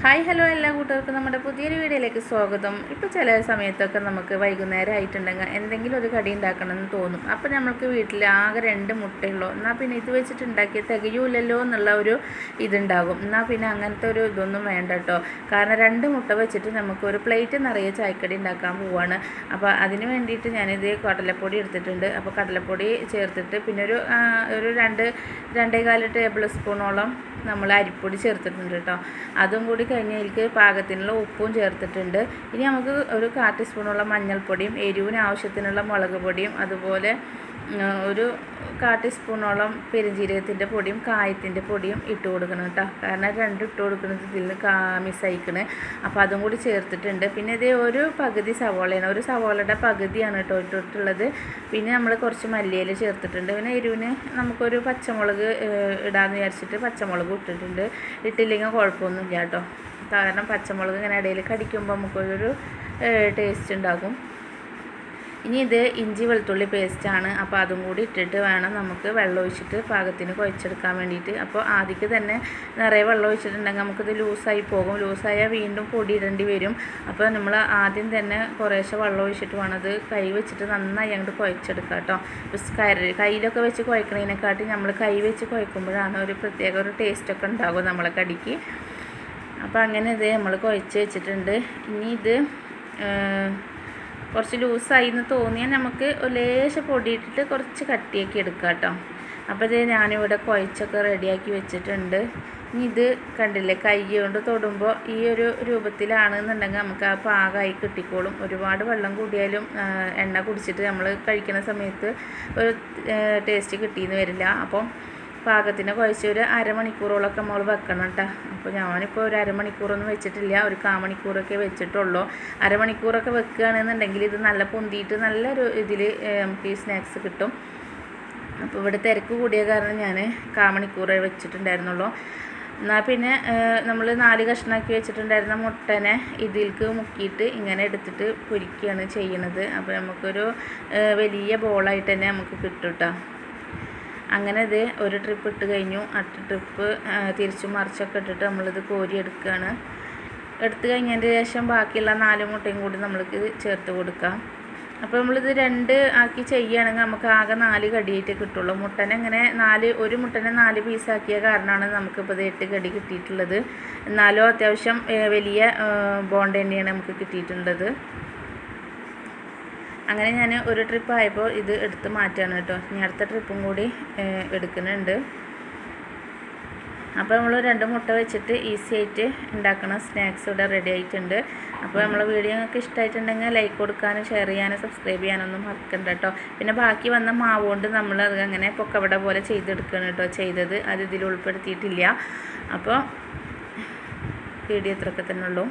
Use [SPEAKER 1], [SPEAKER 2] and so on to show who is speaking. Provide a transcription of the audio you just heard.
[SPEAKER 1] Hi hello എല്ലാ കൂട്ടുകാർക്കും നമ്മുടെ പുതിയൊരു വീഡിയോയിലേക്ക് സ്വാഗതം. ഇപ്പോൾ ചില സമയത്തൊക്കെ നമുക്ക് വൈകുന്നേരം ആയിട്ടുണ്ടെങ്കിൽ എന്തെങ്കിലും ഒരു കടി ഉണ്ടാക്കണമെന്ന് തോന്നും. അപ്പോൾ നമ്മൾക്ക് വീട്ടിൽ ആകെ 2 മുട്ടയുള്ളൂ, എന്നാൽ പിന്നെ ഇത് വെച്ചിട്ട് ഉണ്ടാക്കി തികയൂലല്ലോ എന്നുള്ള ഒരു ഇതുണ്ടാകും. എന്നാൽ പിന്നെ അങ്ങനത്തെ ഒരു ഇതൊന്നും വേണ്ട കേട്ടോ. കാരണം 2 മുട്ട വെച്ചിട്ട് നമുക്ക് ഒരു പ്ലേറ്റ് നിറയെ ചായക്കടി ഉണ്ടാക്കാൻ പോവുകയാണ്. അപ്പോൾ അതിന് വേണ്ടിയിട്ട് ഞാനിത് കടലപ്പൊടി എടുത്തിട്ടുണ്ട്. അപ്പോൾ കടലപ്പൊടി ചേർത്തിട്ട് പിന്നെ ഒരു 2-2.25 ടേബിൾ സ്പൂണോളം നമ്മൾ അരിപ്പൊടി ചേർത്തിട്ടുണ്ട് കേട്ടോ. അതും കൂടി കഴിഞ്ഞ് അതിലേക്ക് പാകത്തിനുള്ള ഉപ്പും ചേർത്തിട്ടുണ്ട്. ഇനി നമുക്ക് ഒരു 1/4 ടീസ്പൂണുള്ള മഞ്ഞൾപ്പൊടിയും എരിവിന് ആവശ്യത്തിനുള്ള മുളക് പൊടിയും അതുപോലെ ഒരു 1/4 ടീസ്പൂണോളം പെരുംജീരകത്തിൻ്റെ പൊടിയും കായത്തിൻ്റെ പൊടിയും ഇട്ട് കൊടുക്കണം കേട്ടോ. കാരണം 2 ഇട്ട് കൊടുക്കുന്നത് ഇതിൽ മിസ്സായിക്കണ്. അപ്പോൾ അതും കൂടി ചേർത്തിട്ടുണ്ട്. പിന്നെ ഇത് ഒരു പകുതി സവോളയാണ്, ഒരു സവോളയുടെ പകുതിയാണ് കേട്ടോ ഇട്ടിട്ടുള്ളത്. പിന്നെ നമ്മൾ കുറച്ച് മല്ലിയില ചേർത്തിട്ടുണ്ട്. പിന്നെ എരിവിന് നമുക്കൊരു പച്ചമുളക് ഇടാമെന്ന് വിചാരിച്ചിട്ട് പച്ചമുളക് ഇട്ടിട്ടുണ്ട്. ഇട്ടില്ലെങ്കിൽ കുഴപ്പമൊന്നുമില്ല കേട്ടോ. കാരണം പച്ചമുളക് ഇങ്ങനെ ഇടയിൽ കടിക്കുമ്പോൾ നമുക്കൊരു ടേസ്റ്റ് ഉണ്ടാകും. ഇനി ഇത് ഇഞ്ചി വെളുത്തുള്ളി പേസ്റ്റാണ്. അപ്പോൾ അതും കൂടി ഇട്ടിട്ട് വേണം നമുക്ക് വെള്ളം ഒഴിച്ചിട്ട് പാകത്തിന് കുഴച്ചെടുക്കാൻ വേണ്ടിയിട്ട്. അപ്പോൾ ആദ്യം തന്നെ നിറയെ വെള്ളം ഒഴിച്ചിട്ടുണ്ടെങ്കിൽ നമുക്കിത് ലൂസായി പോകും. ലൂസായാൽ വീണ്ടും പൊടി ഇടേണ്ടി വരും. അപ്പോൾ നമ്മൾ ആദ്യം തന്നെ കുറേശ്ശെ വെള്ളം ഒഴിച്ചിട്ട് വേണം അത് കൈ വെച്ചിട്ട് നന്നായി അങ്ങോട്ട് കുഴച്ചെടുക്കുക കേട്ടോ. ഇപ്പോൾ കയ്യിലൊക്കെ വെച്ച് കുഴക്കണതിനെക്കാട്ടി നമ്മൾ കൈ വെച്ച് കുഴക്കുമ്പോഴാണ് ഒരു പ്രത്യേക ഒരു ടേസ്റ്റൊക്കെ ഉണ്ടാകും നമ്മളെ കടിക്ക്. അപ്പോൾ അങ്ങനെ ഇത് നമ്മൾ കുഴച്ച് വെച്ചിട്ടുണ്ട്. ഇനി ഇത് കുറച്ച് ലൂസായി എന്ന് തോന്നിയാൽ നമുക്ക് ലേശം പൊടിയിട്ടിട്ട് കുറച്ച് കട്ടിയാക്കി എടുക്കാം കേട്ടോ. അപ്പോൾ ഇത് ഞാനിവിടെ കുഴച്ചൊക്കെ റെഡിയാക്കി വെച്ചിട്ടുണ്ട്. ഇനി ഇത് കണ്ടില്ലേ, കൈ കൊണ്ട് തൊടുമ്പോൾ ഈ ഒരു രൂപത്തിലാണെന്നുണ്ടെങ്കിൽ നമുക്ക് ആ പാകമായി കിട്ടിക്കോളും. ഒരുപാട് വെള്ളം കൂടിയാലും എണ്ണ കുടിച്ചിട്ട് നമ്മൾ കഴിക്കുന്ന സമയത്ത് ഒരു ടേസ്റ്റ് കിട്ടിയെന്ന് വരില്ല. അപ്പം പാകത്തിന് കുഴച്ച് ഒരു അരമണിക്കൂറോളൊക്കെ നമ്മൾ വെക്കണം കേട്ടോ. അപ്പോൾ ഞാനിപ്പോൾ ഒരു അരമണിക്കൂറൊന്നും വെച്ചിട്ടില്ല, ഒരു 1/4 മണിക്കൂറൊക്കെ വെച്ചിട്ടുള്ളൂ. അരമണിക്കൂറൊക്കെ വെക്കുകയാണെന്നുണ്ടെങ്കിൽ ഇത് നല്ല പൊന്തിയിട്ട് നല്ലൊരു ഇതിൽ നമുക്ക് ഈ സ്നാക്സ് കിട്ടും. അപ്പോൾ ഇവിടെ തിരക്ക് കൂടിയ കാരണം ഞാൻ 1/4 മണിക്കൂറേ വെച്ചിട്ടുണ്ടായിരുന്നുള്ളൂ. എന്നാൽ പിന്നെ നമ്മൾ 4 കഷ്ണമാക്കി വെച്ചിട്ടുണ്ടായിരുന്ന മുട്ടനെ ഇതിലേക്ക് മുക്കിയിട്ട് ഇങ്ങനെ എടുത്തിട്ട് പൊരിക്കുകയാണ് ചെയ്യണത്. അപ്പോൾ നമുക്കൊരു വലിയ ബോളായിട്ട് തന്നെ നമുക്ക് കിട്ടും കേട്ടോ. അങ്ങനെ ഇത് ഒരു ട്രിപ്പ് ഇട്ട് കഴിഞ്ഞു. അടുത്ത ട്രിപ്പ് തിരിച്ചും മറിച്ചൊക്കെ ഇട്ടിട്ട് നമ്മളിത് കോരി എടുക്കുകയാണ്. എടുത്തു കഴിഞ്ഞതിന് ശേഷം ബാക്കിയുള്ള 4 മുട്ടയും കൂടി നമ്മൾക്ക് ചേർത്ത് കൊടുക്കാം. അപ്പോൾ നമ്മളിത് 2 ആക്കി ചെയ്യുകയാണെങ്കിൽ നമുക്ക് ആകെ 4 കടിയായിട്ട് കിട്ടുള്ളൂ. ഒരു മുട്ടനെ 4 പീസാക്കിയ കാരണമാണ് നമുക്കിപ്പോൾ ഇത് 8 കടി കിട്ടിയിട്ടുള്ളത്. എന്നാലും അത്യാവശ്യം വലിയ ബോണ്ട് തന്നെയാണ് നമുക്ക് കിട്ടിയിട്ടുള്ളത്. അങ്ങനെ ഞാൻ ഒരു ട്രിപ്പ് ആയപ്പോൾ ഇത് എടുത്ത് മാറ്റുകയാണ് കേട്ടോ. ഇനി അടുത്ത ട്രിപ്പും കൂടി എടുക്കുന്നുണ്ട്. അപ്പോൾ നമ്മൾ 2 മുട്ട വെച്ചിട്ട് ഈസി ആയിട്ട് ഉണ്ടാക്കുന്ന സ്നാക്സ് ഇവിടെ റെഡി ആയിട്ടുണ്ട്. അപ്പോൾ നമ്മളെ വീഡിയോ നിങ്ങൾക്ക് ഇഷ്ടമായിട്ടുണ്ടെങ്കിൽ ലൈക്ക് കൊടുക്കാനും ഷെയർ ചെയ്യാനും സബ്സ്ക്രൈബ് ചെയ്യാനൊന്നും മറക്കണ്ട കേട്ടോ. പിന്നെ ബാക്കി വന്ന മാവ് കൊണ്ട് നമ്മൾ അത് അങ്ങനെ പൊക്കവട പോലെ ചെയ്തെടുക്കുകയാണ് കേട്ടോ ചെയ്തത്. അത് ഇതിൽ ഉൾപ്പെടുത്തിയിട്ടില്ല. അപ്പോൾ വീഡിയോ ഇത്രയൊക്കെ തന്നെ ഉള്ളൂ.